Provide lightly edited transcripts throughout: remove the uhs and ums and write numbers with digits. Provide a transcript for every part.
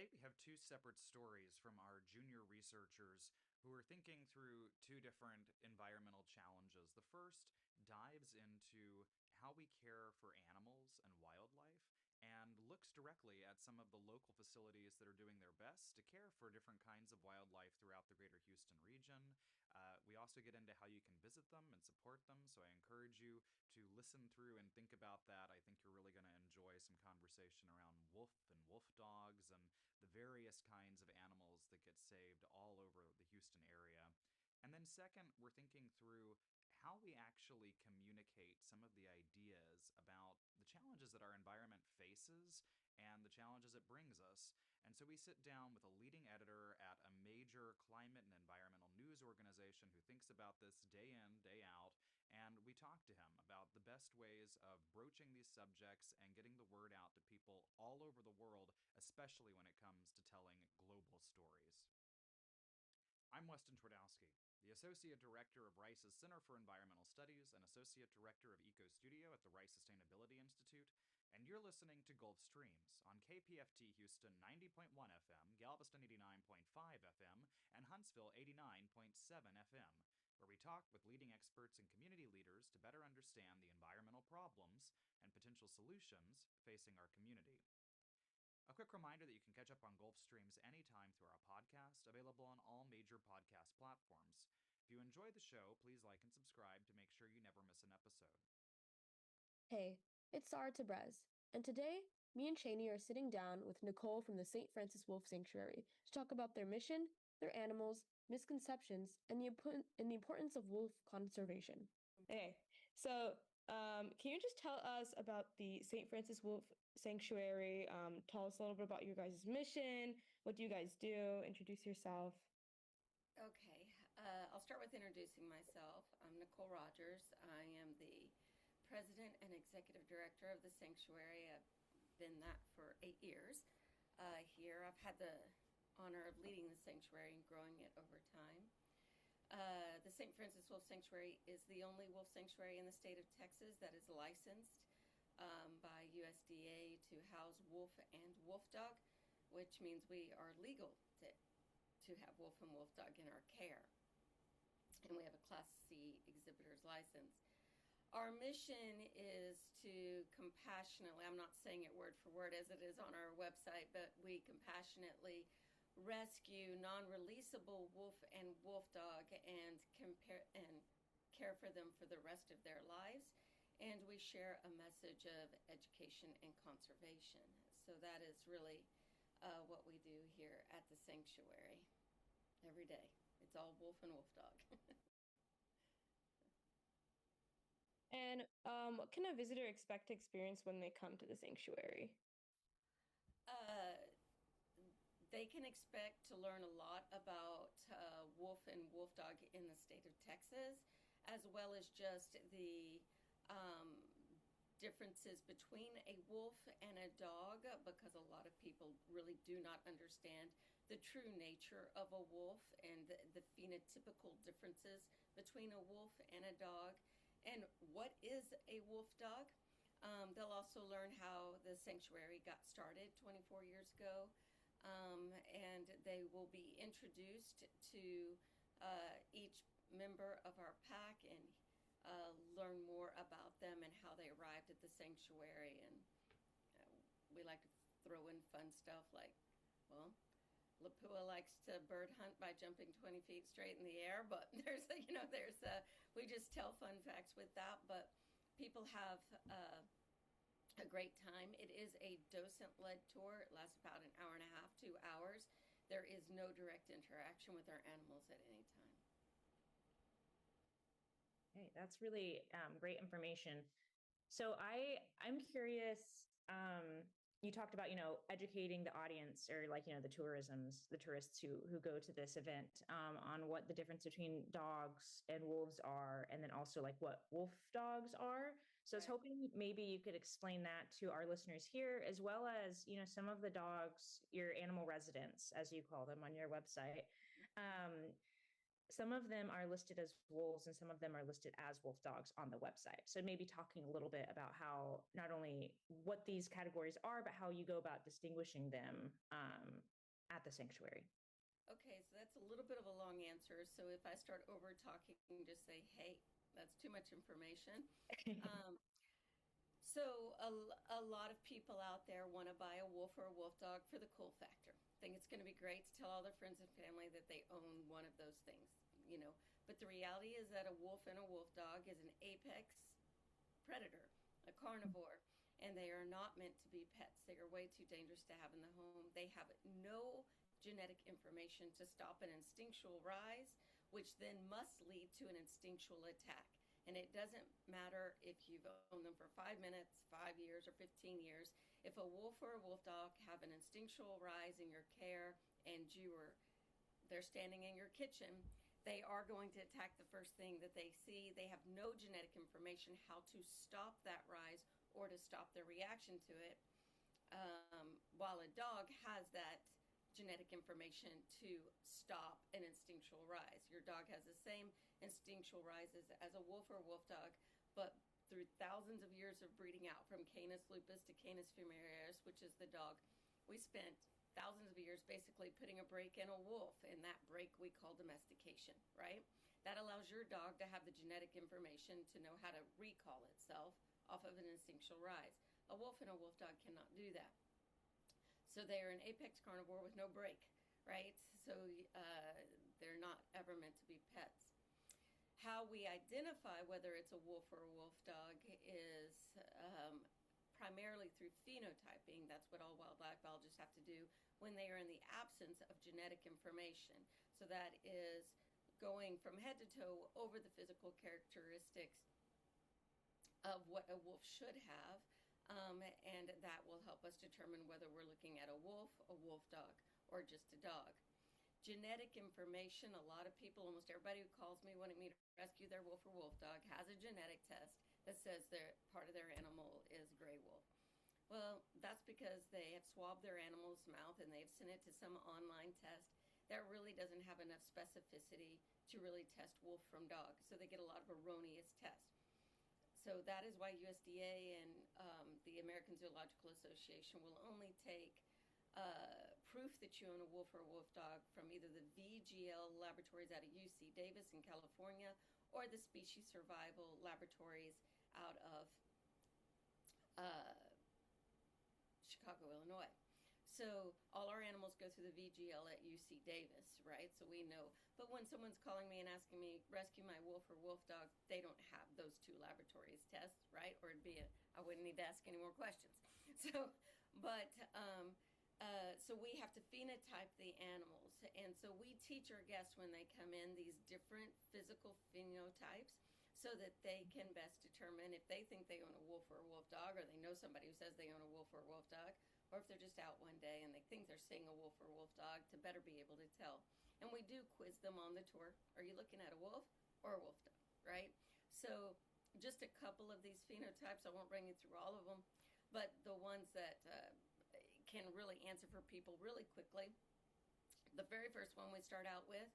today we have two separate stories from our junior researchers who are thinking through two different environmental challenges. The first dives into how we care for animals and wildlife and looks directly at some of the local facilities that are doing their best to care for different kinds of wildlife throughout the greater Houston region. We also get into how you can visit them and support them, so I encourage you to listen through and think about that. I think you're really going to enjoy some conversation around wolf and wolf dogs and the various kinds of animals that get saved all over the Houston area. And then, second, we're thinking through how we actually communicate some of the ideas about the challenges that our environment faces and the challenges it brings us. And so we sit down with a leading editor at a major climate and environmental news organization who thinks about this day in, day out, and we talk to him about the best ways of broaching these subjects and getting the word out to people all over the world, especially when it comes to telling global stories. I'm Weston Twardowski, the Associate Director of Rice's Center for Environmental Studies and Associate Director of Eco Studio at the Rice Sustainability Institute, and you're listening to Gulf Streams on KPFT Houston 90.1 FM, Galveston 89.5 FM, and Huntsville 89.7 FM, where we talk with leading experts and community leaders to better understand the environmental problems and potential solutions facing our community. A quick reminder that you can catch up on Gulf Streams anytime through our podcast, available on all major podcast platforms. If you enjoy the show, please like and subscribe to make sure you never miss an episode. Hey, it's Sarah Tabrez, and today, me and Cheney are sitting down with Nicole from the St. Francis Wolf Sanctuary to talk about their mission, their animals, misconceptions, and the importance of wolf conservation. Okay, can you just tell us about the St. Francis Wolf Sanctuary? Tell us a little bit about your guys' mission. What do you guys do? Introduce yourself. Okay, I'll start with introducing myself. I'm Nicole Rogers. I am the president and executive director of the sanctuary. I've been that for 8 years. Here, I've had the honor of leading the sanctuary and growing it over time. The St. Francis Wolf Sanctuary is the only wolf sanctuary in the state of Texas that is licensed by USDA to house wolf and wolf dog, which means we are legal to have wolf and wolf dog in our care. And we have a Class C exhibitor's license. Our mission is to compassionately, I'm not saying it word for word as it is on our website, but we compassionately rescue non-releasable wolf and wolf dog and care for them for the rest of their lives. And we share a message of education and conservation. So that is really what we do here at the sanctuary every day. It's all wolf and wolf dog. And what can a visitor expect to experience when they come to the sanctuary? They can expect to learn a lot about wolf and wolf dog in the state of Texas, as well as just the differences between a wolf and a dog, because a lot of people really do not understand the true nature of a wolf and the phenotypical differences between a wolf and a dog, and what is a wolf dog. They'll also learn how the sanctuary got started 24 years ago, and they will be introduced to each member of our pack and learn more about them and how they arrived at the sanctuary. And we like to throw in fun stuff like, well, Lapua likes to bird hunt by jumping 20 feet straight in the air, but we just tell fun facts with that. But people have a great time. It is a docent-led tour. It lasts about an hour and a half, 2 hours. There is no direct interaction with our animals at any time. Okay, that's really great information. So I'm curious, you talked about, educating the audience or the tourists who go to this event on what the difference between dogs and wolves are, and then also what wolf dogs are. So I was hoping maybe you could explain that to our listeners here, as well as, some of the dogs, your animal residents, as you call them on your website. some of them are listed as wolves and some of them are listed as wolf dogs on the website. So maybe talking a little bit about how not only what these categories are, but how you go about distinguishing them at the sanctuary. Okay, so that's a little bit of a long answer. So if I start over talking, just say, hey, that's too much information. Um, a lot of people out there want to buy a wolf or a wolf dog for the cool factor. Think it's going to be great to tell all their friends and family that they own one of those things, you know. But the reality is that a wolf and a wolf dog is an apex predator, a carnivore, and they are not meant to be pets. They are way too dangerous to have in the home. They have no genetic information to stop an instinctual rise, which then must lead to an instinctual attack. And it doesn't matter if you've owned them for 5 minutes, 5 years, or 15 years. If a wolf or a wolf dog have an instinctual rise in your care and they're standing in your kitchen, they are going to attack the first thing that they see. They have no genetic information how to stop that rise or to stop their reaction to it. While a dog has that genetic information to stop an instinctual rise. Your dog has the same instinctual rises as a wolf or a wolf dog, but through thousands of years of breeding out from Canis lupus to Canis familiaris, which is the dog, we spent thousands of years basically putting a break in a wolf, and that break we call domestication, right? That allows your dog to have the genetic information to know how to recall itself off of an instinctual rise. A wolf and a wolf dog cannot do that. So they are an apex carnivore with no break, right? So they're not ever meant to be pets. How we identify whether it's a wolf or a wolf dog is primarily through phenotyping. That's what all wildlife biologists have to do when they are in the absence of genetic information. So that is going from head to toe over the physical characteristics of what a wolf should have. And that will help us determine whether we're looking at a wolf dog, or just a dog. Genetic information, a lot of people, almost everybody who calls me wanting me to rescue their wolf or wolf dog has a genetic test that says part of their animal is gray wolf. Well, that's because they have swabbed their animal's mouth and they've sent it to some online test that really doesn't have enough specificity to really test wolf from dog. So they get a lot of erroneous tests. So that is why USDA and the American Zoological Association will only take proof that you own a wolf or a wolf dog from either the VGL laboratories out of UC Davis in California or the Species Survival Laboratories out of Chicago, Illinois. So all our animals go through the VGL at UC Davis, right? So we know. But when someone's calling me and asking me, rescue my wolf or wolf dog, they don't have those two laboratories tests, right? Or I wouldn't need to ask any more questions. So we have to phenotype the animals. And so we teach our guests when they come in these different physical phenotypes so that they can best determine if they think they own a wolf or a wolf dog, or they know somebody who says they own a wolf or a wolf dog, or if they're just out one day and they think they're seeing a wolf or a wolf dog, to better be able to tell. And we do quiz them on the tour. Are you looking at a wolf or a wolf dog, right? So just a couple of these phenotypes. I won't bring you through all of them, but the ones that can really answer for people really quickly. The very first one we start out with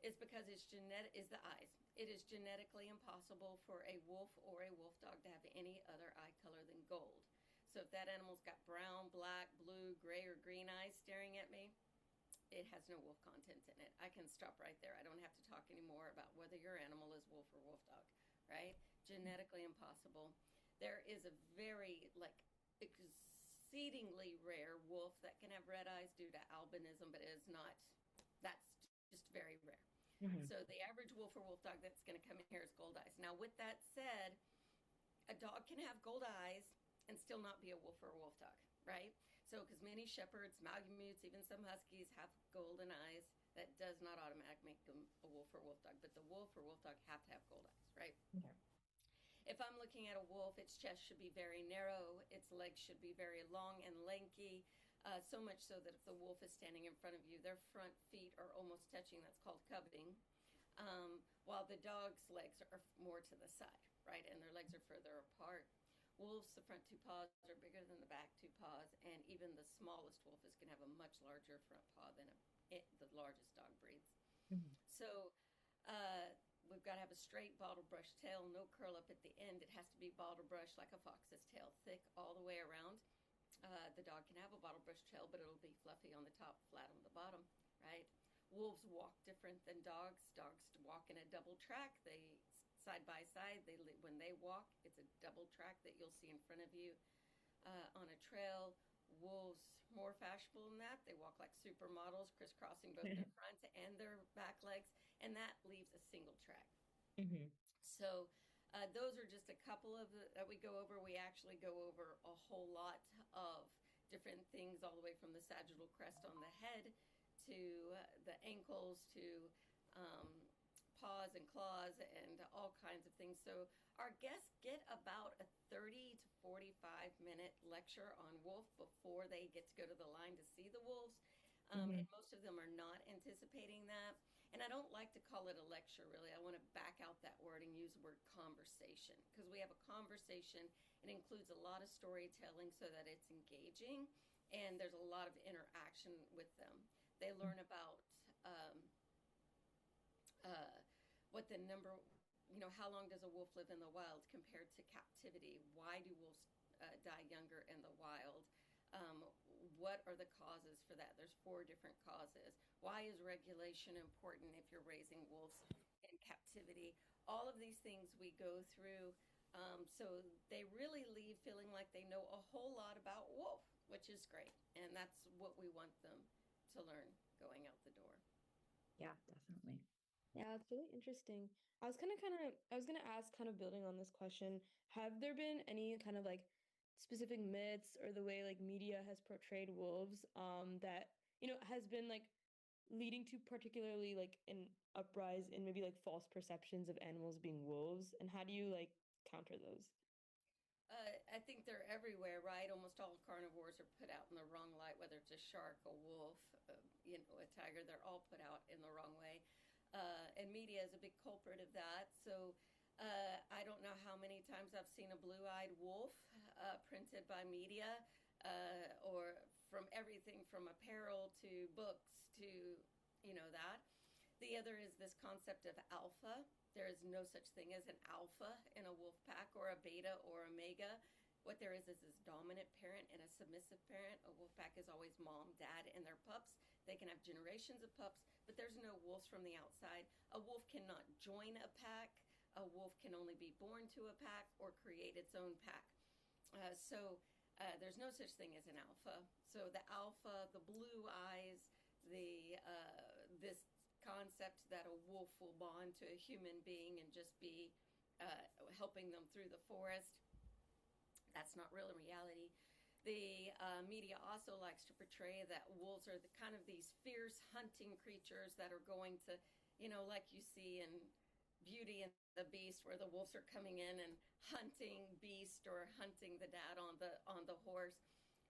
is because is the eyes. It is genetically impossible for a wolf or a wolf dog to have any other eye color than gold. So if that animal's got brown, black, blue, gray, or green eyes staring at me, it has no wolf content in it. I can stop right there. I don't have to talk anymore about whether your animal is wolf or wolf dog, right? Genetically impossible. There is a very, exceedingly rare wolf that can have red eyes due to albinism, but it is not, that's just very rare. Mm-hmm. So the average wolf or wolf dog that's going to come in here is gold eyes. Now, with that said, a dog can have gold eyes and still not be a wolf or a wolf dog, right? So, because many shepherds, Malamutes, even some huskies have golden eyes, that does not automatically make them a wolf or wolf dog. But the wolf or wolf dog have to have gold eyes, right? Okay. If I'm looking at a wolf, its chest should be very narrow, its legs should be very long and lanky, so much so that if the wolf is standing in front of you, their front feet are almost touching. That's called cubbing. While the dog's legs are more to the side, right? And their legs are further apart. Wolves, the front two paws are bigger than the back two paws, and even the smallest wolf is going to have a much larger front paw than the largest dog breeds. Mm-hmm. So a straight bottle brush tail, no curl up at the end. It has to be bottle brush like a fox's tail, thick all the way around. The dog can have a bottle brush tail, but it'll be fluffy on the top, flat on the bottom, right? Wolves walk different than dogs. Dogs walk in a double track. They side by side. When they walk, it's a double track that you'll see in front of you on a trail. Wolves more fashionable than that. They walk like supermodels, crisscrossing both their front and their back legs, and that leaves a single track. Mm-hmm. So those are just a couple of that we go over. We actually go over a whole lot of different things, all the way from the sagittal crest on the head to the ankles to paws and claws and all kinds of things. So our guests get about a 30 to 45-minute lecture on wolf before they get to go to the line to see the wolves. And most of them are not anticipating that. And I don't like to call it a lecture, really. I want to back out that word and use the word conversation, because we have a conversation. It includes a lot of storytelling so that it's engaging, and there's a lot of interaction with them. They learn about what the number, how long does a wolf live in the wild compared to captivity? Why do wolves die younger in the wild? What are the causes for that? There's 4 different causes. Why is regulation important if you're raising wolves in captivity? All of these things we go through, so they really leave feeling like they know a whole lot about wolf, which is great. And that's what we want them to learn going out the door. Yeah, definitely. Yeah, it's really interesting. I was gonna ask, kind of building on this question, have there been any kind of like specific myths or the way like media has portrayed wolves that, has been like leading to particularly like an uprise in maybe like false perceptions of animals being wolves? And how do you like counter those? I think they're everywhere, right? Almost all carnivores are put out in the wrong light, whether it's a shark, a wolf, a tiger. They're all put out in the wrong way. And media is a big culprit of that. So I don't know how many times I've seen a blue-eyed wolf printed by media, or from everything from apparel to books to, that. The other is this concept of alpha. There is no such thing as an alpha in a wolf pack, or a beta or a mega. What there is this dominant parent and a submissive parent. A wolf pack is always mom, dad, and their pups. They can have generations of pups, but there's no wolves from the outside. A wolf cannot join a pack. A wolf can only be born to a pack or create its own pack. So there's no such thing as an alpha. So the alpha, the blue eyes, this concept that a wolf will bond to a human being and just be helping them through the forest, that's not real in reality. The media also likes to portray that wolves are kind of these fierce hunting creatures that are going to, like you see in Beauty and the Beast, where the wolves are coming in and hunting Beast or hunting the dad on the horse.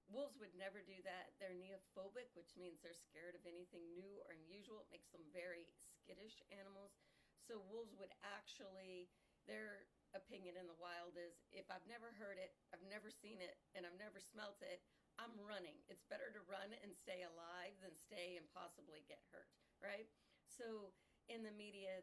Wolves would never do that. They're neophobic, which means they're scared of anything new or unusual. It makes them very skittish animals. So wolves would actually, their opinion in the wild is, if I've never heard it, I've never seen it, and I've never smelt it, I'm running. It's better to run and stay alive than stay and possibly get hurt, right? So in the media,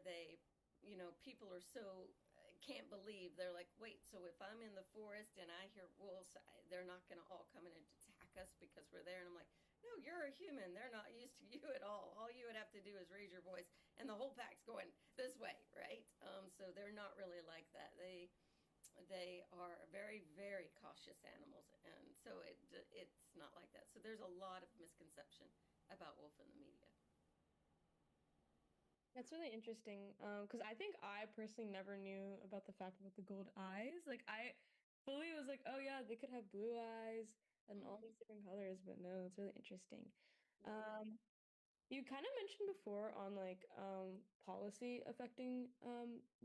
people are so can't believe. They're like, wait, so if I'm in the forest and I hear wolves, they're not going to all come in and attack us because we're there. And I'm like, no, you're a human. They're not used to you at all. All you would have to do is raise your voice, and the whole pack's going this way, right? So they're not really like that. They are very, very cautious animals, and so it's not like that. So there's a lot of misconception about wolf in the media. That's really interesting, because I think I personally never knew about the fact about the gold eyes. Like, I fully was like, oh yeah, they could have blue eyes and all these different colors, but no, it's really interesting. You kind of mentioned before on like policy affecting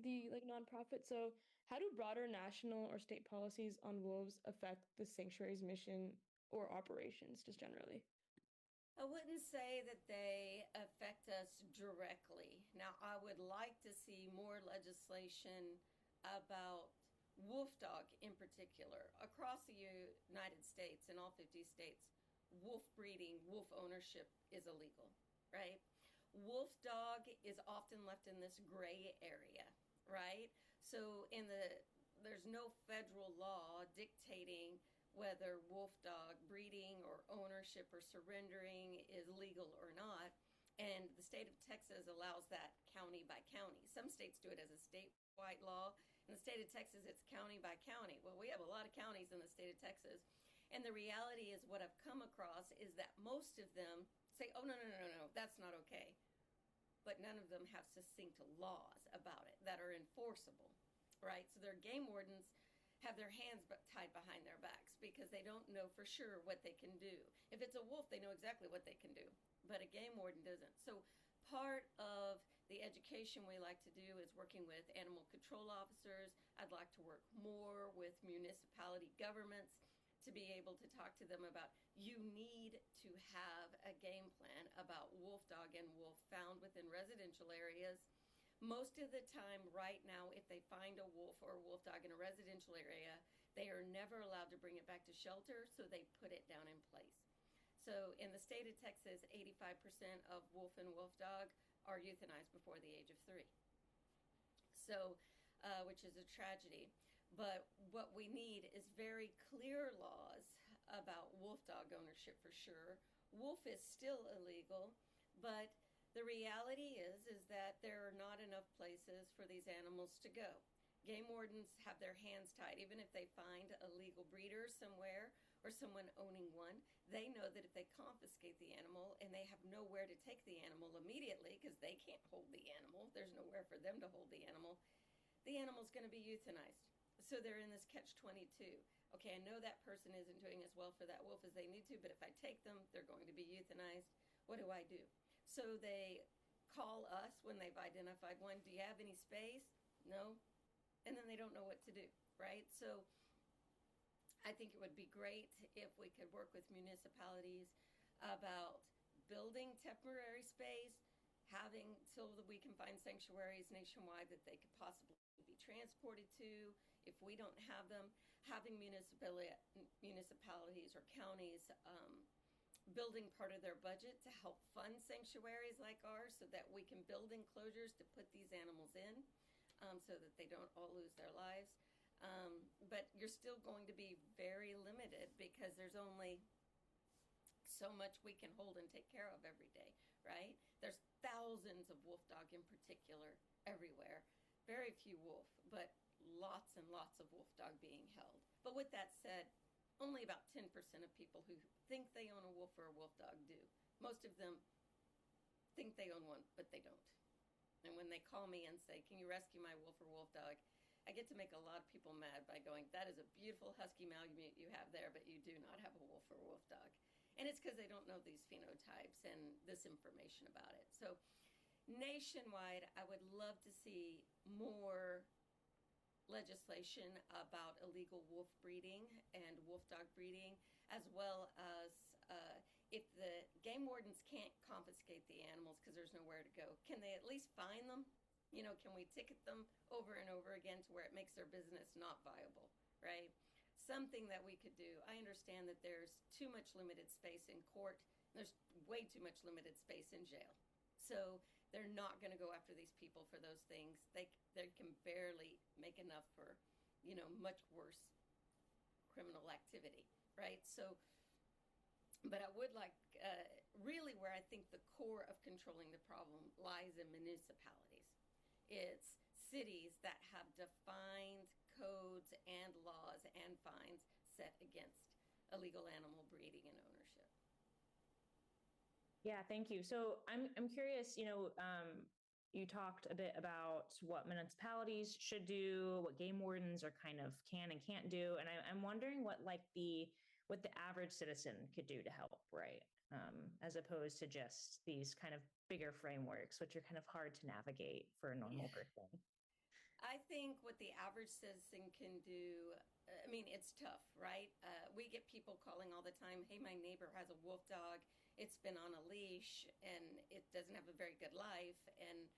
the like nonprofit. So how do broader national or state policies on wolves affect the sanctuary's mission or operations just generally? I wouldn't say that they affect us directly. Now, I would like to see more legislation about wolf dog in particular. Across the United States, in all 50 states, wolf breeding, wolf ownership is illegal, right? Wolf dog is often left in this gray area, right? So there's no federal law dictating whether wolf dog breeding or ownership or surrendering is legal or not. And the state of Texas allows that county by county. Some states do it as a statewide law. In the state of Texas, it's county by county. Well, we have a lot of counties in the state of Texas. And the reality is, what I've come across is that most of them say, oh, no, no, no, no, no, that's not okay. But none of them have succinct laws about it that are enforceable, right? So their game wardens have their hands tied behind their backs because they don't know for sure what they can do. If it's a wolf, they know exactly what they can do, but a game warden doesn't. So part of the education we like to do is working with animal control officers. I'd like to work more with municipality governments to be able to talk to them about, you need to have a game plan about wolf dog and wolf found within residential areas. Most of the time right now, if they find a wolf or a wolf dog in a residential area, they are never allowed to bring it back to shelter, so they put it down in place. So in the state of Texas, 85% of wolf and wolf dog are euthanized before the age of 3. So, which is a tragedy. But what we need is very clear laws about wolf dog ownership for sure. Wolf is still illegal, but the reality is that there are not enough places for these animals to go. Game wardens have their hands tied. Even if they find a legal breeder somewhere or someone owning one, they know that if they confiscate the animal and they have nowhere to take the animal immediately because they can't hold the animal, there's nowhere for them to hold the animal's going to be euthanized. So they're in this catch-22. Okay, I know that person isn't doing as well for that wolf as they need to, but if I take them, they're going to be euthanized. What do I do? So they call us when they've identified one. Do you have any space? No. And then they don't know what to do, right? So I think it would be great if we could work with municipalities about building temporary space, having so that we can find sanctuaries nationwide that they could possibly be transported to. If we don't have them, having municipalities or counties building part of their budget to help fund sanctuaries like ours so that we can build enclosures to put these animals in so that they don't all lose their lives. But you're still going to be very limited because there's only so much we can hold and take care of every day, right? There's thousands of wolf dog in particular everywhere. Very few wolf, but lots and lots of wolf dog being held. But with that said, only about 10% of people who think they own a wolf or a wolf dog do. Most of them think they own one, but they don't. And when they call me and say, can you rescue my wolf or wolf dog, I get to make a lot of people mad by going, that is a beautiful husky malamute you have there, but you do not have a wolf or a wolf dog. And it's because they don't know these phenotypes and this information about it. So nationwide, I would love to see more legislation about illegal wolf breeding and wolf dog breeding, as well as if the game wardens can't confiscate the animals because there's nowhere to go, can they at least fine them? You know, can we ticket them over and over again to where it makes their business not viable, right? Something that we could do. I understand that there's too much limited space in court. There's way too much limited space in jail. So they're not going to go after these people for those things. They can barely make enough for, you know, much worse criminal activity, right? So, but I would like, really where I think the core of controlling the problem lies in municipalities. It's cities that have defined codes and laws and fines set against illegal animal breeding and ownership. Yeah, thank you. So I'm curious, you talked a bit about what municipalities should do, what game wardens are kind of can and can't do. And I'm wondering what the average citizen could do to help, right? As opposed to just these kind of bigger frameworks, which are kind of hard to navigate for a normal person. I think what the average citizen can do, I mean, it's tough, right? We get people calling all the time, hey, my neighbor has a wolf dog. It's been on a leash and it doesn't have a very good life. And,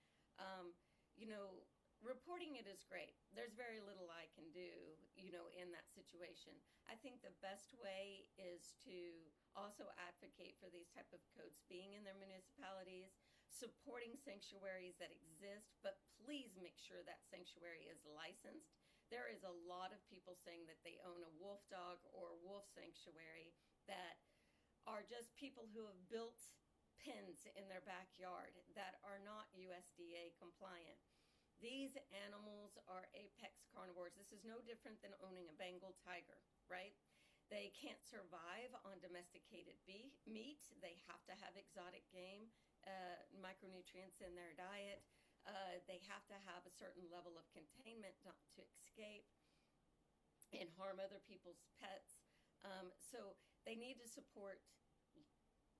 reporting it is great. There's very little I can do, in that situation. I think the best way is to also advocate for these type of codes being in their municipalities supporting sanctuaries that exist, but please make sure that sanctuary is licensed. There is a lot of people saying that they own a wolf dog or wolf sanctuary that are just people who have built pens in their backyard that are not USDA compliant. These animals are apex carnivores. This is no different than owning a Bengal tiger, right? They can't survive on domesticated meat. They have to have exotic game, micronutrients in their diet. They have to have a certain level of containment not to escape and harm other people's pets. So they need to support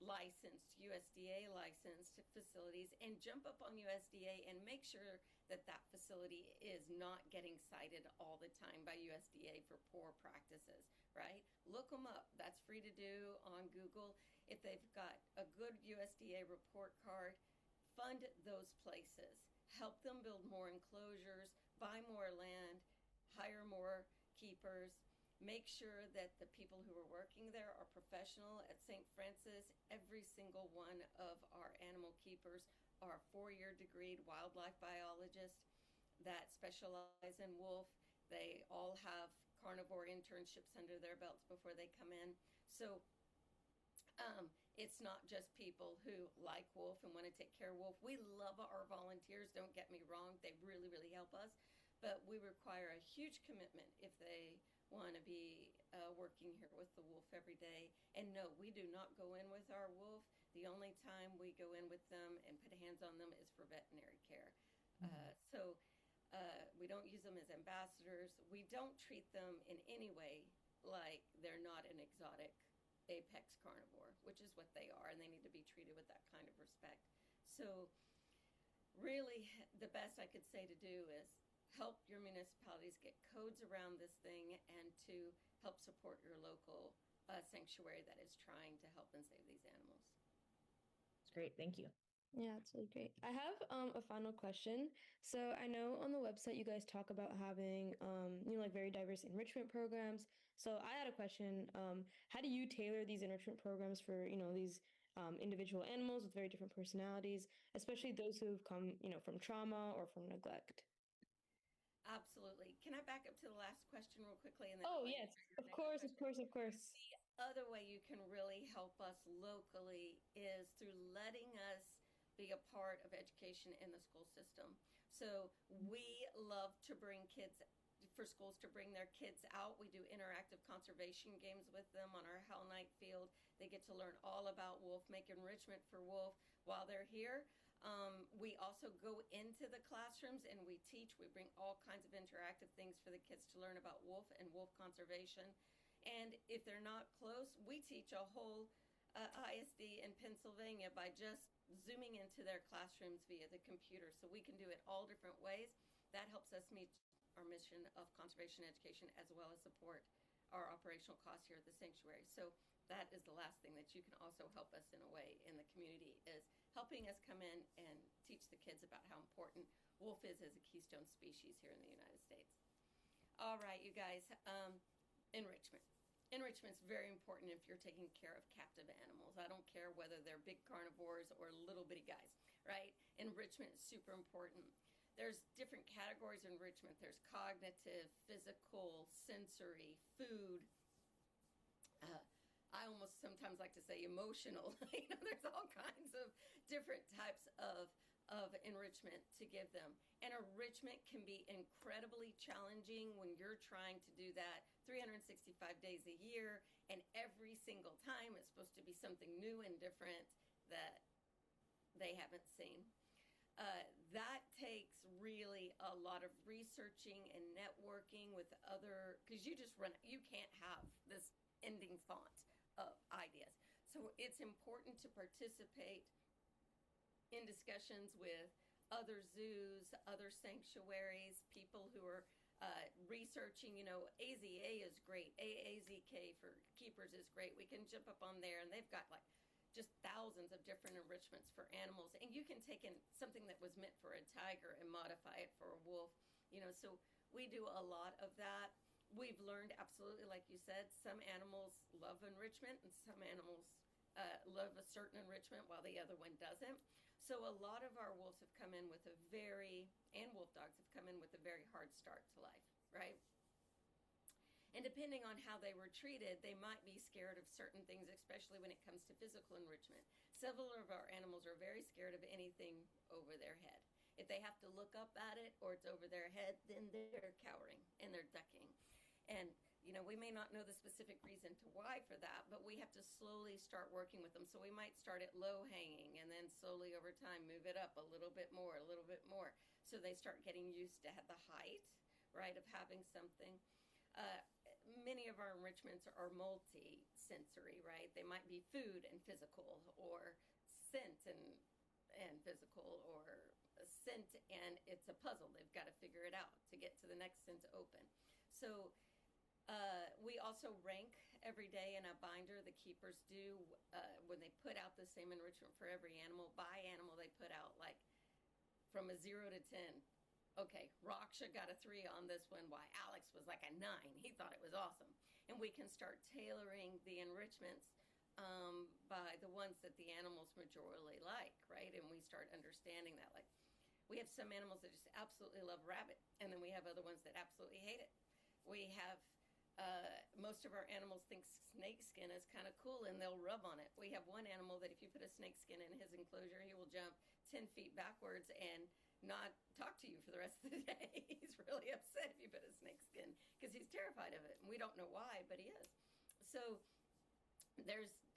licensed, USDA licensed facilities, and jump up on USDA and make sure that that facility is not getting cited all the time by USDA for poor practices, right? Look them up. That's free to do on Google. If they've got a good USDA report card, fund those places. Help them build more enclosures, buy more land, hire more keepers. Make sure that the people who are working there are professional. At St. Francis, every single one of our animal keepers are 4-year degreed wildlife biologists that specialize in wolf. They all have carnivore internships under their belts before they come in. So it's not just people who like wolf and want to take care of wolf. We love our volunteers, don't get me wrong. They really, really help us. But we require a huge commitment if they want to be working here with the wolf every day. And no, we do not go in with our wolf. The only time we go in with them and put hands on them is for veterinary care. So we don't use them as ambassadors. We don't treat them in any way like they're not an exotic apex carnivore, which is what they are, and they need to be treated with that kind of respect. So really, the best I could say to do is help your municipalities get codes around this thing and to help support your local sanctuary that is trying to help and save these animals. It's great. Thank you. Yeah, it's really great. I have a final question. So I know on the website you guys talk about having like very diverse enrichment programs. So I had a question. How do you tailor these enrichment programs for these individual animals with very different personalities, especially those who've come from trauma or from neglect? Absolutely. Can I back up to the last question real quickly? And then Oh, yes, of course, of course, of course. The other way you can really help us locally is through letting us be a part of education in the school system. So we love to bring kids, for schools to bring their kids out. We do interactive conservation games with them on our Hell Night field. They get to learn all about wolf, make enrichment for wolf while they're here. We also go into the classrooms and we teach. We bring all kinds of interactive things for the kids to learn about wolf and wolf conservation. And if they're not close, we teach a whole ISD in Pennsylvania by just zooming into their classrooms via the computer. So we can do it all different ways. That helps us meet our mission of conservation education as well as support our operational costs here at the sanctuary. So that is the last thing that you can also help us in a way in the community is helping us come in and teach the kids about how important wolf is as a keystone species here in the United States. All right, you guys, enrichment. Enrichment's very important if you're taking care of captive animals. I don't care whether they're big carnivores or little bitty guys, right? Enrichment is super important. There's different categories of enrichment. There's cognitive, physical, sensory, food. I almost sometimes like to say emotional. There's all kinds of different types of enrichment to give them. And enrichment can be incredibly challenging when you're trying to do that 365 days a year, and every single time it's supposed to be something new and different that they haven't seen. That takes really a lot of researching and networking with other, because you can't have this ending font of ideas. So it's important to participate in discussions with other zoos, other sanctuaries, people who are researching. AZA is great. AAZK for keepers is great. We can jump up on there, and they've got just thousands of different enrichments for animals. And you can take in something that was meant for a tiger and modify it for a wolf. So we do a lot of that. We've learned, absolutely, like you said, some animals love enrichment and some animals love a certain enrichment while the other one doesn't. So a lot of our wolves have come in with and wolf dogs have come in with a very hard start to life, right? And depending on how they were treated, they might be scared of certain things, especially when it comes to physical enrichment. Several of our animals are very scared of anything over their head. If they have to look up at it or it's over their head, then they're cowering and they're ducking. And, we may not know the specific reason to why for that, but we have to slowly start working with them. So we might start at low hanging and then slowly over time move it up a little bit more, a little bit more. So they start getting used to the height, right, of having something. Many of our enrichments are multi-sensory, right? They might be food and physical, or scent and physical, or a scent and it's a puzzle. They've got to figure it out to get to the next scent open. So we also rank every day in a binder. The keepers do when they put out the same enrichment for every animal. By animal, they put out like from a 0 to 10. Okay, Raksha got a 3 on this one. Why Alex was like a 9. He thought it was awesome. And we can start tailoring the enrichments by the ones that the animals majorly like, right? And we start understanding that. Like, we have some animals that just absolutely love rabbit, and then we have other ones that absolutely hate it. We have most of our animals think snake skin is kind of cool, and they'll rub on it. We have one animal that if you put a snake skin in his enclosure, he will jump 10 feet backwards and not talk to you for the rest of the day. He's really upset if you put a snake skin because he's terrified of it. And we don't know why, but he is. So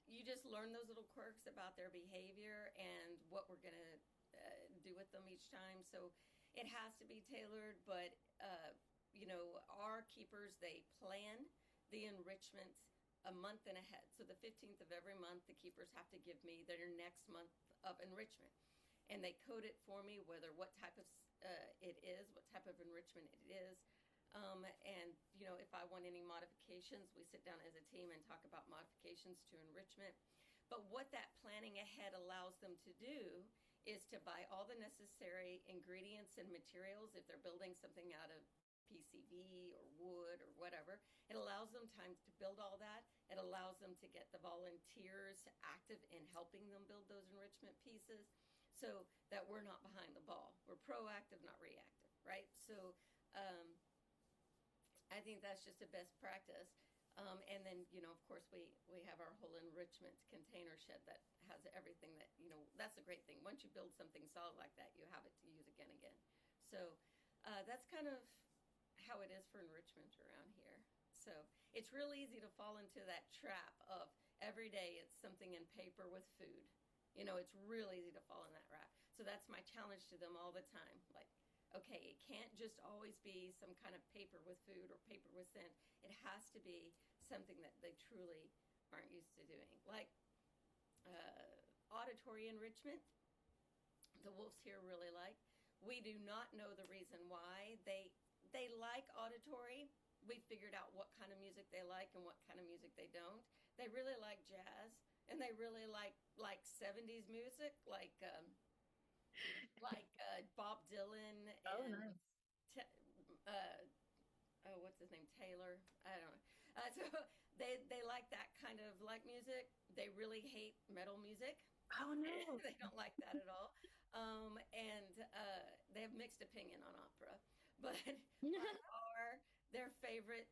you just learn those little quirks about their behavior and what we're going to do with them each time. So it has to be tailored, but our keepers, they plan the enrichments a month and ahead. So the 15th of every month, the keepers have to give me their next month of enrichment. And they code it for me, what type of it is, what type of enrichment it is. And, if I want any modifications, we sit down as a team and talk about modifications to enrichment. But what that planning ahead allows them to do is to buy all the necessary ingredients and materials. If they're building something out of PCV or wood or whatever, it allows them time to build all that. It allows them to get the volunteers active in helping them build those enrichment pieces, so that we're not behind the ball. We're proactive, not reactive, right? So I think that's just a best practice. And then, of course, we have our whole enrichment container shed that has everything that, that's the great thing. Once you build something solid like that, you have it to use again and again. So that's kind of how it is for enrichment around here. So it's real easy to fall into that trap of every day it's something in paper with food. It's real easy to fall in that trap. So that's my challenge to them all the time. Like, okay, it can't just always be some kind of paper with food or paper with scent. It has to be something that they truly aren't used to doing. Like auditory enrichment, the wolves here really like. We do not know the reason why they like auditory. We figured out what kind of music they like and what kind of music they don't. They really like jazz, and they really like 70s music, like Bob Dylan and nice. What's his name, Taylor? I don't know. So they like that kind of like music. They really hate metal music. Oh no. They don't like that at all. And they have mixed opinion on opera, but by far their favorite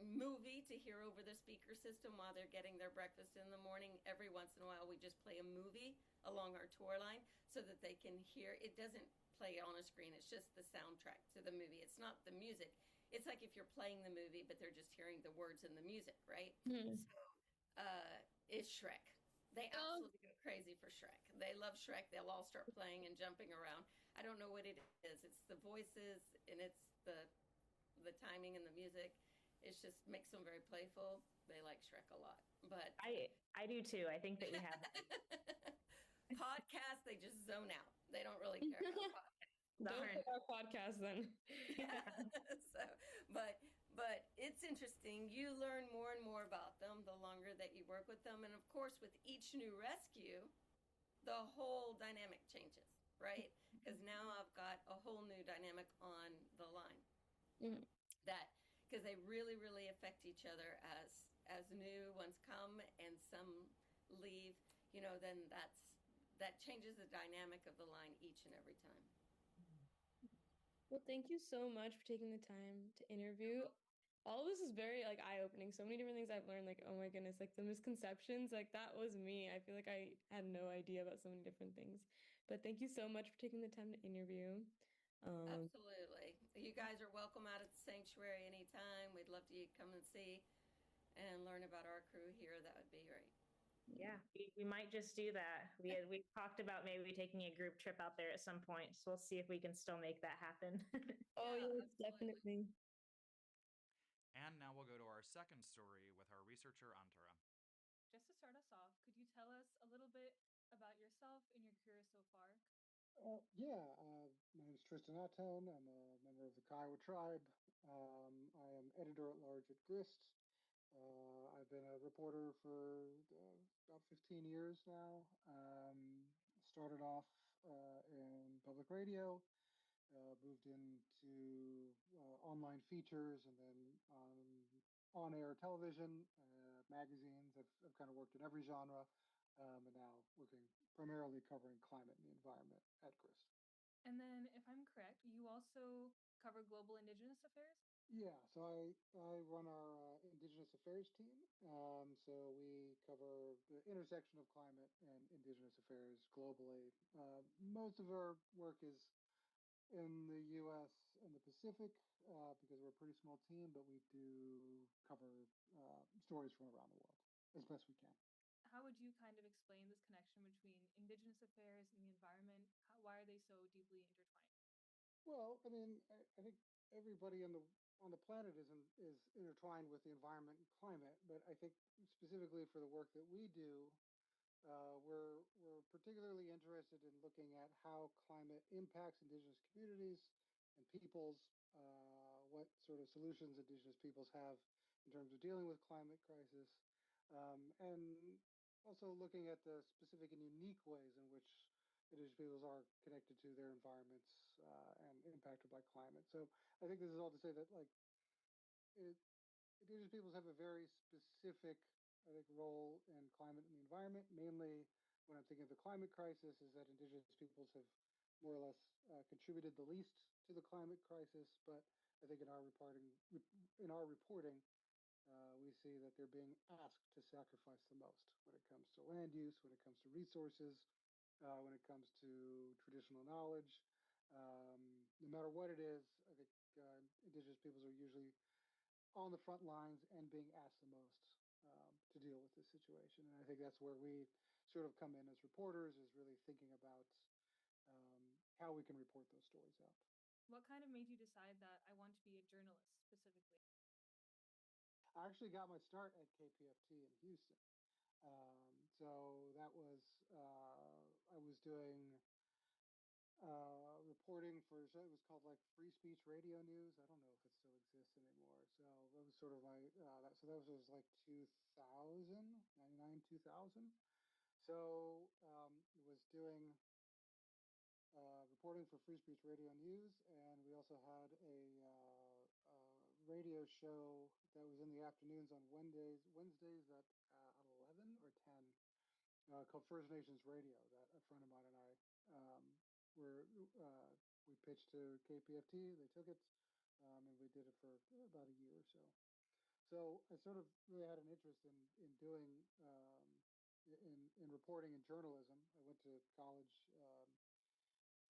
movie to hear over the speaker system while they're getting their breakfast in the morning. Every once in a while, we just play a movie along our tour line so that they can hear. It doesn't play on a screen. It's just the soundtrack to the movie. It's not the music. It's like if you're playing the movie, but they're just hearing the words and the music, right? So it's Shrek. They absolutely go crazy for Shrek. They love Shrek. They'll all start playing and jumping around. I don't know what it is. It's the voices and it's the timing and the music. It just makes them very playful. They like Shrek a lot. But I do too. I think that we have podcasts, they just zone out. They don't really care about podcasts. Don't pick our podcast then. So, but it's interesting. You learn more and more about them the longer that you work with them. And of course, with each new rescue, the whole dynamic changes, right? Because now I've got a whole new dynamic on the line. Because they really, really affect each other as new ones come and some leave. then that changes the dynamic of the line each and every time. Well, thank you so much for taking the time to interview. All of this is very eye-opening. So many different things I've learned, oh my goodness, the misconceptions, that was me. I feel like I had no idea about so many different things. But thank you so much for taking the time to interview. Absolutely. You guys are welcome out at the sanctuary anytime. We'd love to come and see and learn about our crew here. That would be great. Yeah, we might just do that. We talked about maybe taking a group trip out there at some point. So we'll see if we can still make that happen. Oh, Yeah, yes, definitely. And now we'll go to our second story with our researcher, Antara. Just to start us off, could you tell us a little bit about yourself and your career so far? My name is Tristan Ahtone. I'm a member of the Kiowa tribe. I am editor at large at Grist. I've been a reporter for about 15 years now. Started off in public radio, moved into online features, and then on-air television, magazines. I've kind of worked in every genre, and now working primarily covering climate and the environment at Grist. And then, if I'm correct, you also cover global Indigenous affairs? Yeah, so I run our Indigenous Affairs team. So we cover the intersection of climate and Indigenous affairs globally. Most of our work is in the U.S. and the Pacific because we're a pretty small team, but we do cover stories from around the world as best we can. How would you kind of explain this connection between Indigenous affairs and the environment? Why are they so deeply intertwined? Well, I think everybody on the planet is intertwined with the environment and climate, but I think specifically for the work that we do, we're particularly interested in looking at how climate impacts Indigenous communities and peoples, what sort of solutions Indigenous peoples have in terms of dealing with climate crisis, and also looking at the specific and unique ways in which Indigenous peoples are connected to their environments and impacted by climate. So I think this is all to say that Indigenous peoples have a very specific, I think, role in climate and the environment. Mainly, when I'm thinking of the climate crisis, is that Indigenous peoples have more or less contributed the least to the climate crisis. But I think in our reporting, we see that they're being asked to sacrifice the most when it comes to land use, when it comes to resources, when it comes to traditional knowledge. No matter what it is, I think Indigenous peoples are usually on the front lines and being asked the most to deal with this situation. And I think that's where we sort of come in as reporters, is really thinking about how we can report those stories out. What kind of made you decide that I want to be a journalist specifically? I actually got my start at KPFT in Houston. So that was, I was doing reporting for, so it was called Free Speech Radio News. I don't know if it still exists anymore. So that was sort of my, that was 2000, 99, 2000. So was doing reporting for Free Speech Radio News, and we also had a radio show that was in the afternoons on Wednesdays at 11 or 10, called First Nations Radio, that a friend of mine and I we pitched to KPFT. They took it, and we did it for about a year or so. So I sort of really had an interest in doing in reporting and journalism. I went to college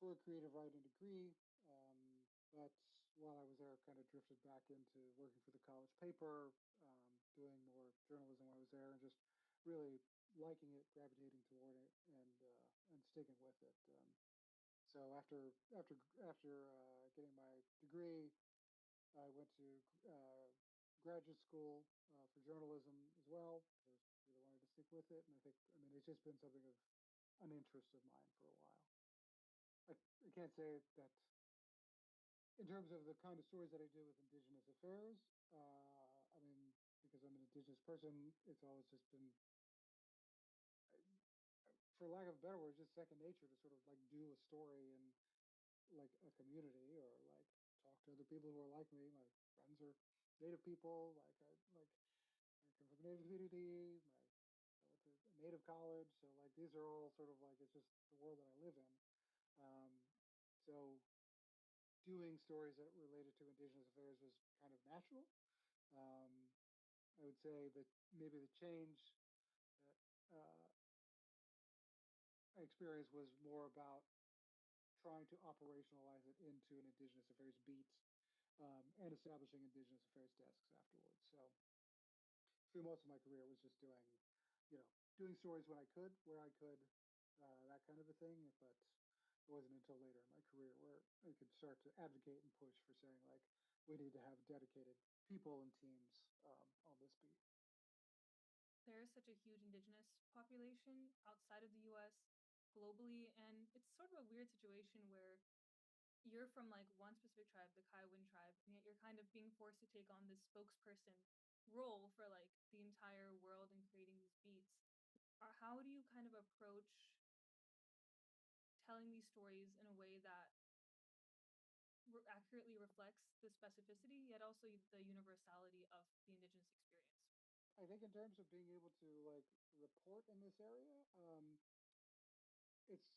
for a creative writing degree, but while I was there, kind of drifted back into working for the college paper, doing more journalism while I was there, and just really liking it, gravitating toward it, and sticking with it. So after getting my degree, I went to graduate school for journalism as well, because I really wanted to stick with it. And it's just been something of an interest of mine for a while. I can't say that in terms of the kind of stories that I do with Indigenous affairs, because I'm an Indigenous person, it's always just been, for lack of a better word, just second nature to sort of do a story in a community, or talk to other people who are like me. My friends are Native people. I come from a Native community. I went to a native college. So like these are all sort of like it's just the world that I live in. Um, so doing stories that related to Indigenous affairs was kind of natural. Um, I would say that maybe the change that I experienced was more about trying to operationalize it into an Indigenous affairs beat and establishing Indigenous affairs desks afterwards. So through most of my career was just doing, doing stories when I could, where I could, that kind of a thing. But it wasn't until later in my career where I could start to advocate and push for saying like we need to have dedicated people and teams on this beat. There is such a huge indigenous population outside of the US, globally, and it's sort of a weird situation where you're from like one specific tribe, the Kiowan tribe, and yet you're kind of being forced to take on this spokesperson role for like the entire world and creating these beats. How do you kind of approach telling these stories in a way that accurately reflects the specificity, yet also the universality of the indigenous experience? I think in terms of being able to like report in this area, it's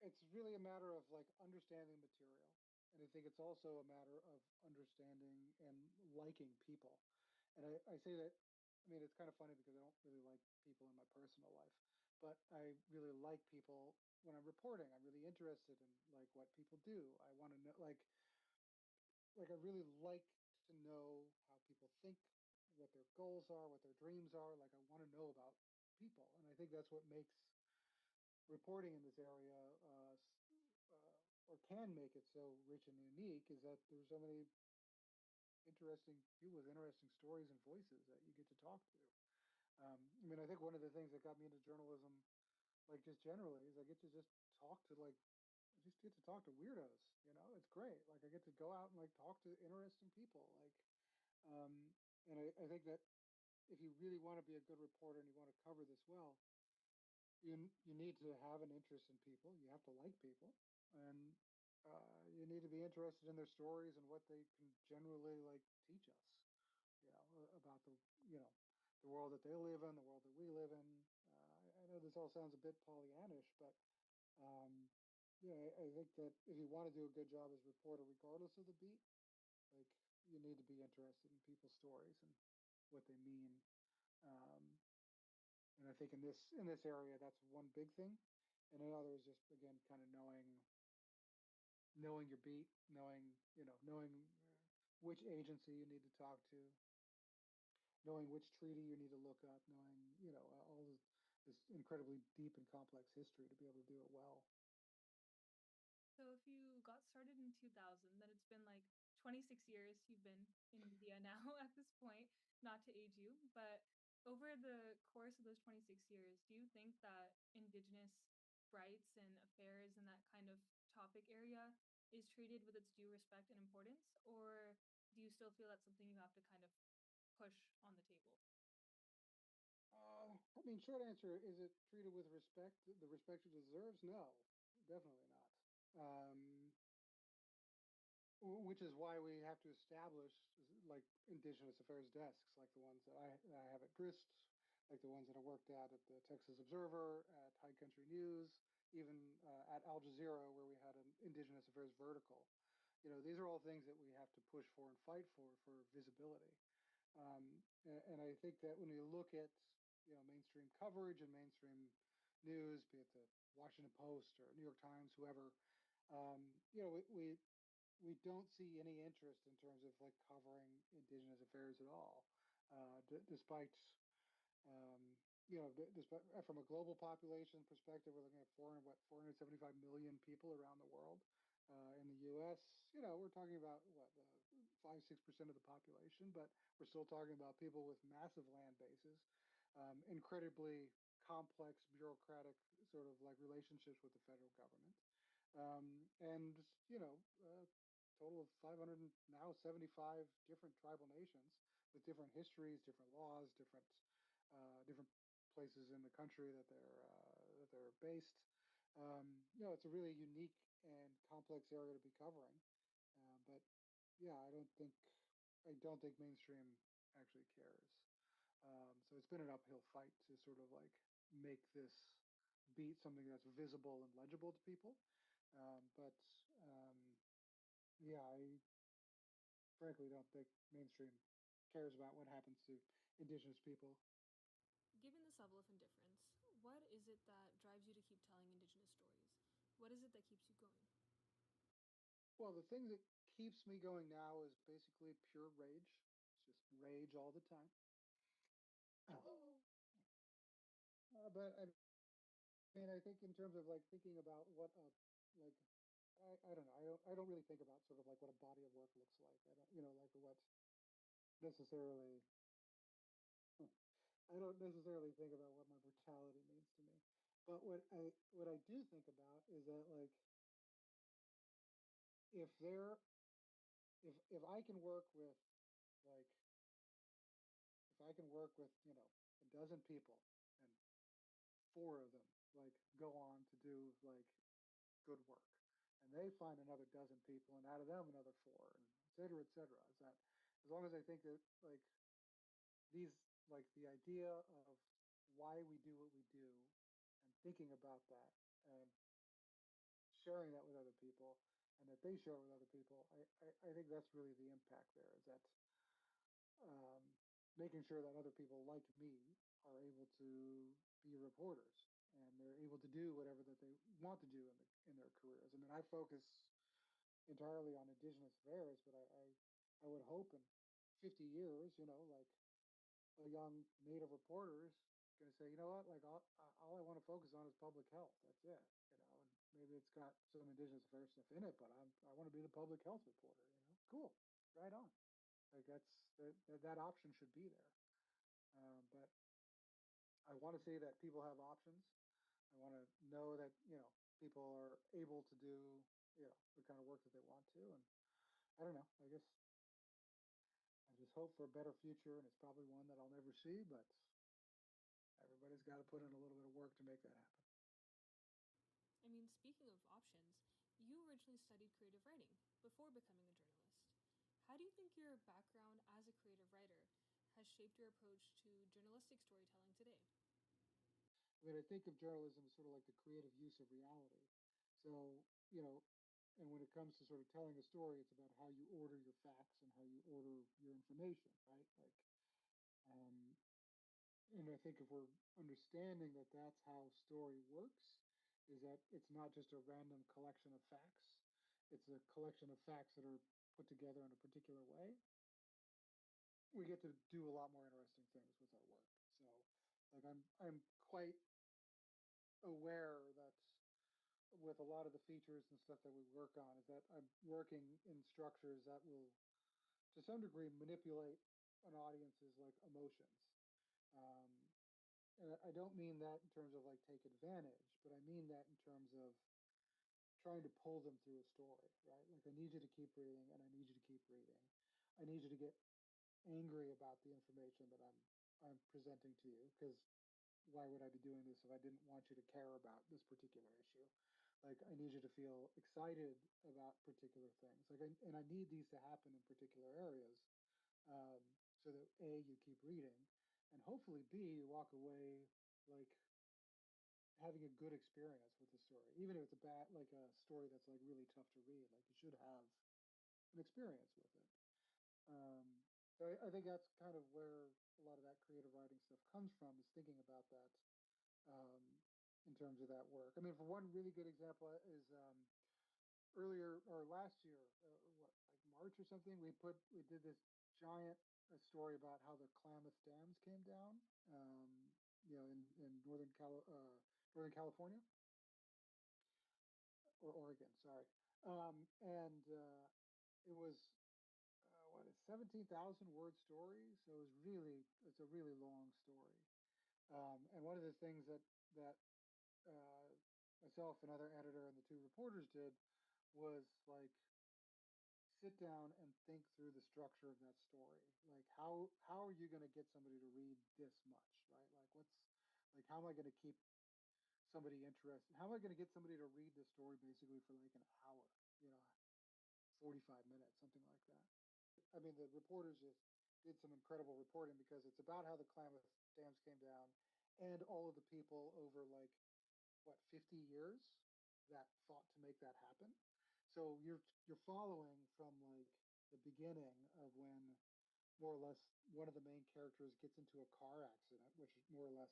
it's really a matter of like understanding material, and I think it's also a matter of understanding and liking people. And I say that, I mean, it's kind of funny because I don't really like people in my personal life, but I really like people when I'm reporting. I'm really interested in like what people do. I want to know like I really like to know how people think, what their goals are, what their dreams are. Like I want to know about people, and I think that's what makes reporting in this area or can make it so rich and unique is that there's so many interesting people with interesting stories and voices that you get to talk to. I mean, I think one of the things that got me into journalism, like just generally, is I get to just talk to like I just get to talk to weirdos. You know, it's great. Like I get to go out and like talk to interesting people. Um, and I think that if you really want to be a good reporter and you want to cover this well, you need to have an interest in people. You have to like people, and you need to be interested in their stories and what they can generally like teach us. About the world that they live in, the world that we live in. I know this all sounds a bit Pollyannish, but um, I think that if you want to do a good job as a reporter, regardless of the beat, like you need to be interested in people's stories and what they mean. Um, and I think in this area, that's one big thing. And another is just again kind of knowing your beat, knowing which agency you need to talk to, knowing which treaty you need to look up, knowing all this incredibly deep and complex history to be able to do it well. So if you got started in 2000, then it's been like 26 years you've been in media now at this point, not to age you, but over the course of those 26 years, do you think that indigenous rights and affairs and that kind of topic area is treated with its due respect and importance, or do you still feel that's something you have to kind of push on the table? I mean, short answer is it treated with respect, the respect it deserves? No, definitely not. Um, which is why we have to establish like Indigenous affairs desks, like the ones that I have at Grist, like the ones that I worked at the Texas Observer, at High Country News, even at Al Jazeera, where we had an Indigenous affairs vertical. These are all things that we have to push for and fight for visibility. And I think that when you look at mainstream coverage and mainstream news, be it the Washington Post or New York Times, whoever, we don't see any interest in terms of like covering Indigenous affairs at all, despite um, despite from a global population perspective, we're looking at 475 million people around the world. In the U.S., we're talking about what 5-6% of the population, but we're still talking about people with massive land bases, incredibly complex bureaucratic sort of like relationships with the federal government, and total of 500 now 75 different tribal nations with different histories, different laws, different places in the country that they're based. It's a really unique and complex area to be covering. But yeah, I don't think mainstream actually cares. So it's been an uphill fight to sort of like make this beat something that's visible and legible to people. But yeah, I frankly don't think mainstream cares about what happens to indigenous people. Given this level of indifference, what is it that drives you to keep telling Indigenous stories? What is it that keeps you going? Well, the thing that keeps me going now is basically pure rage. It's just rage all the time. But I mean, I think in terms of like thinking about what a like I don't know. I don't really think about sort of like what a body of work looks like. I don't like what necessarily I don't necessarily think about what my mortality means to me. But what I do think about is that like if there if I can work with like if I can work with a dozen people and four of them like go on to do like good work, and they find another dozen people, and out of them another four, and et cetera, et cetera. Is that as long as I think that like these like the idea of why we do what we do and thinking about that and sharing that with other people and that they share with other people, I think that's really the impact there is that um, making sure that other people like me are able to be reporters and they're able to do whatever that they want to do in their careers. I mean, I focus entirely on Indigenous affairs, but I would hope in 50 years, like a young Native reporter is going to say, you know what, like all I want to focus on is public health. That's it, and maybe it's got some Indigenous affairs stuff in it, but I want to be the public health reporter. Cool, right on. Like that option should be there. But I want to say that people have options. I want to know that people are able to do the kind of work that they want to, and I don't know. I guess I just hope for a better future, and it's probably one that I'll never see, but everybody's got to put in a little bit of work to make that happen. I mean, speaking of options, you originally studied creative writing before becoming a journalist. How do you think your background as a creative writer has shaped your approach to journalistic storytelling today? I mean, I think of journalism as sort of like the creative use of reality. So, you know, and when it comes to sort of telling a story, it's about how you order your facts and how you order your information, right? Like, um, and I think if we're understanding that that's how story works, is that it's not just a random collection of facts, it's a collection of facts that are put together in a particular way. We get to do a lot more interesting things with our work. So, like, I'm quite aware that with a lot of the features and stuff that we work on is that I'm working in structures that will, to some degree, manipulate an audience's like emotions. Um, and I don't mean that in terms of like take advantage, but I mean that in terms of trying to pull them through a story, right? Like I need you to keep reading, and I need you to keep reading. I need you to get angry about the information that I'm presenting to you because why would I be doing this if I didn't want you to care about this particular issue? Like, I need you to feel excited about particular things. Like, and I need these to happen in particular areas, um, so that A, you keep reading, and hopefully B, you walk away like having a good experience with the story, even if it's a bad, like a story that's like really tough to read. Like, you should have an experience with it. Um, so I think that's kind of where a lot of that creative writing stuff comes from, is thinking about that um, in terms of that work. I mean, for one really good example is earlier or last year, what like March or something, we did this giant story about how the Klamath dams came down, in Northern California or Oregon, sorry, and it was what is 17,000 word story, so it's a really long story. And one of the things that uh, myself, another editor, and the two reporters did was like sit down and think through the structure of that story. Like how are you going to get somebody to read this much, right? Like how am I going to keep somebody interested? How am I going to get somebody to read this story basically for like an hour, you know, 45 minutes, something like that. I mean, the reporters just did some incredible reporting because it's about how the Klamath dams came down, and all of the people over like what 50 years that fought to make that happen. So you're following from like the beginning of when more or less one of the main characters gets into a car accident, which more or less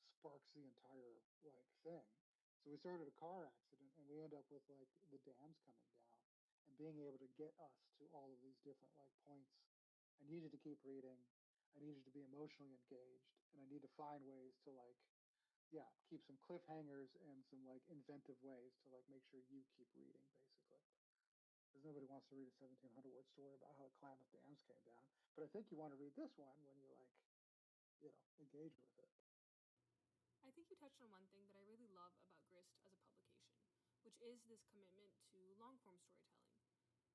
sparks the entire like thing. So we started a car accident and we end up with like the dams coming down and being able to get us to all of these different like points. I needed to keep reading. I needed to be emotionally engaged and I need to find ways to like yeah, keep some cliffhangers and some like inventive ways to like make sure you keep reading basically. Because nobody wants to read a 1700 word story about how the Klamath dams came down. But I think you want to read this one when you like, engage with it. I think you touched on one thing that I really love about Grist as a publication, which is this commitment to long form storytelling.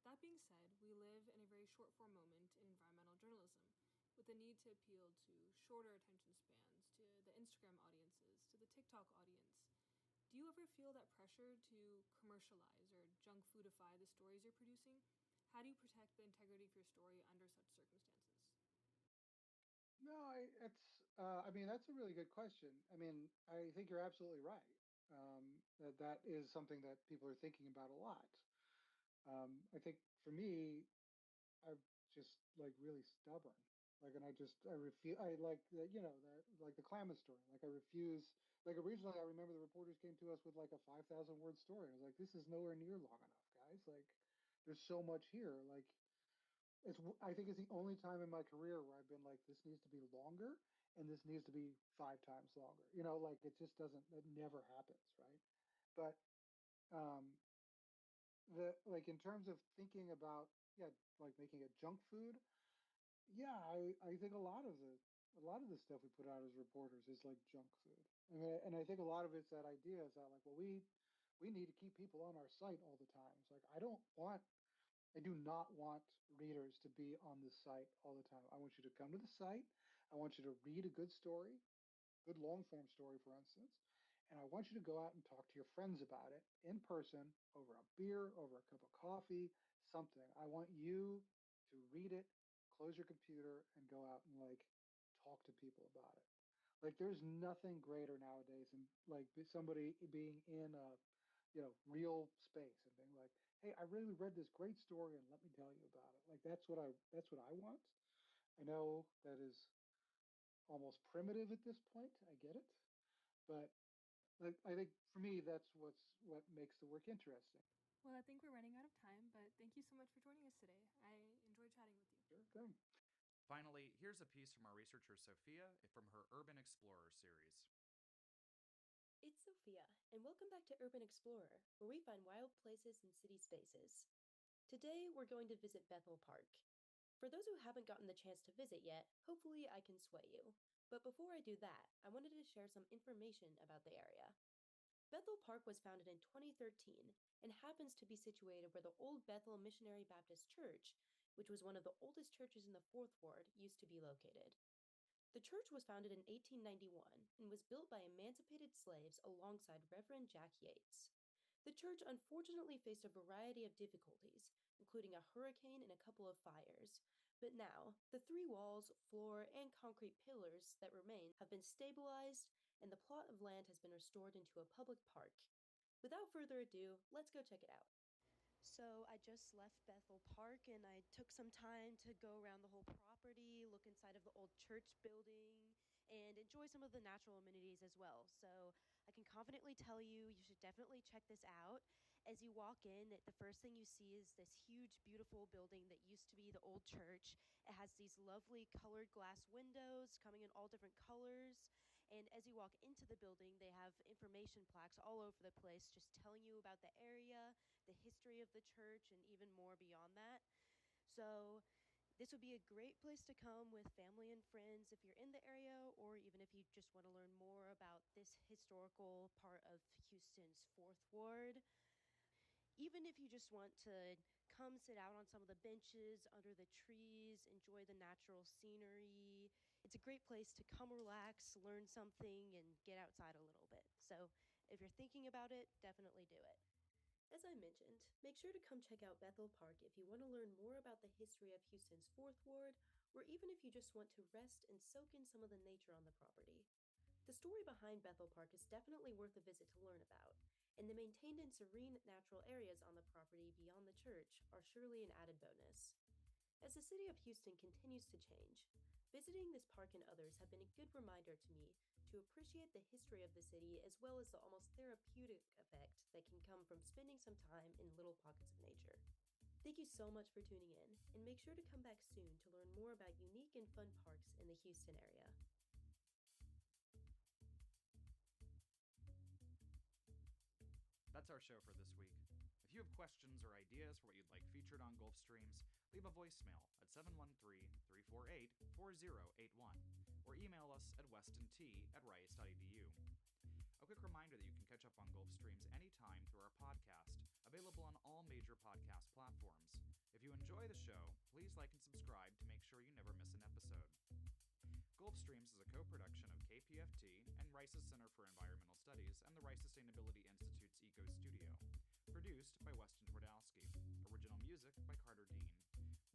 That being said, we live in a very short form moment in environmental journalism, with the need to appeal to shorter attention spans, to the Instagram audiences, to the TikTok audience. Do you ever feel that pressure to commercialize or junk foodify the stories you're producing? How do you protect the integrity of your story under such circumstances? No, I mean, that's a really good question. I mean, I think you're absolutely right. That is something that people are thinking about a lot. I think for me, I'm just like really stubborn. Like, and I refuse. I like the, that like the Klamath story. Like, I refuse. Like originally, I remember the reporters came to us with like a 5,000 word story. I was like, this is nowhere near long enough, guys. Like, there's so much here. Like, I think it's the only time in my career where I've been like, this needs to be longer, and this needs to be 5 times longer. Like it just doesn't. It never happens, right? But um, the like in terms of thinking about yeah, like making it junk food yeah, I think a lot of the stuff we put out as reporters is like junk food. I mean, and I think a lot of it's that idea is that like, well, we need to keep people on our site all the time. It's like I do not want readers to be on the site all the time. I want you to come to the site. I want you to read a good story, good long form story, for instance. And I want you to go out and talk to your friends about it in person, over a beer, over a cup of coffee, something. I want you to read it, close your computer, and go out and like talk to people about it. Like there's nothing greater nowadays than like somebody being in a real space and being like, hey, I really read this great story and let me tell you about it. Like that's what I want. I know that is almost primitive at this point. I get it, but like I think for me, what makes the work interesting. Well, I think we're running out of time, but thank you so much for joining us today. I enjoyed chatting with you. Sure thing. Finally, here's a piece from our researcher Sophia from her Urban Explorer series. It's Sophia, and welcome back to Urban Explorer, where we find wild places and city spaces. Today, we're going to visit Bethel Park. For those who haven't gotten the chance to visit yet, hopefully I can sway you. But before I do that, I wanted to share some information about the area. Bethel Park was founded in 2013 and happens to be situated where the old Bethel Missionary Baptist Church, which was one of the oldest churches in the Fourth Ward, used to be located. The church was founded in 1891 and was built by emancipated slaves alongside Reverend Jack Yates. The church unfortunately faced a variety of difficulties, including a hurricane and a couple of fires. But now, the three walls, floor, and concrete pillars that remain have been stabilized, and the plot of land has been restored into a public park. Without further ado, let's go check it out. So I just left Bethel Park and I took some time to go around the whole property, look inside of the old church building, and enjoy some of the natural amenities as well. So I can confidently tell you, you should definitely check this out. As you walk in, the first thing you see is this huge, beautiful building that used to be the old church. It has these lovely colored glass windows coming in all different colors. And as you walk into the building, they have information plaques all over the place just telling you about the area, the history of the church, and even more beyond that. So this would be a great place to come with family and friends if you're in the area, or even if you just want to learn more about this historical part of Houston's Fourth Ward. Even if you just want to come sit out on some of the benches under the trees, enjoy the natural scenery, it's a great place to come relax, learn something, and get outside a little bit. So if you're thinking about it, definitely do it. As I mentioned, make sure to come check out Bethel Park if you want to learn more about the history of Houston's Fourth Ward, or even if you just want to rest and soak in some of the nature on the property. The story behind Bethel Park is definitely worth a visit to learn about, and the maintained and serene natural areas on the property beyond the church are surely an added bonus. As the city of Houston continues to change, visiting this park and others have been a good reminder to me to appreciate the history of the city as well as the almost therapeutic effect that can come from spending some time in little pockets of nature. Thank you so much for tuning in, and make sure to come back soon to learn more about unique and fun parks in the Houston area. That's our show for this week. If you have questions or ideas for what you'd like featured on Gulf Streams, leave a voicemail at 713-348-4081 or email us at westonT@rice.edu. A quick reminder that you can catch up on Gulf Streams anytime through our podcast, available on all major podcast platforms. If you enjoy the show, please like and subscribe to make sure you never miss an episode. Gulf Streams is a co-production of KPFT and Rice's Center for Environmental Studies and the Rice Sustainability Institute's Eco Studio. Produced by Weston Twardowski. Original music by Carter Dean.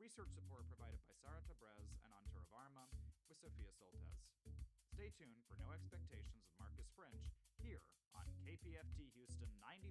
Research support provided by Sara Tabrez and Antura Varma with Sophia Soltez. Stay tuned for No Expectations of Marcus French here on KPFT Houston 90.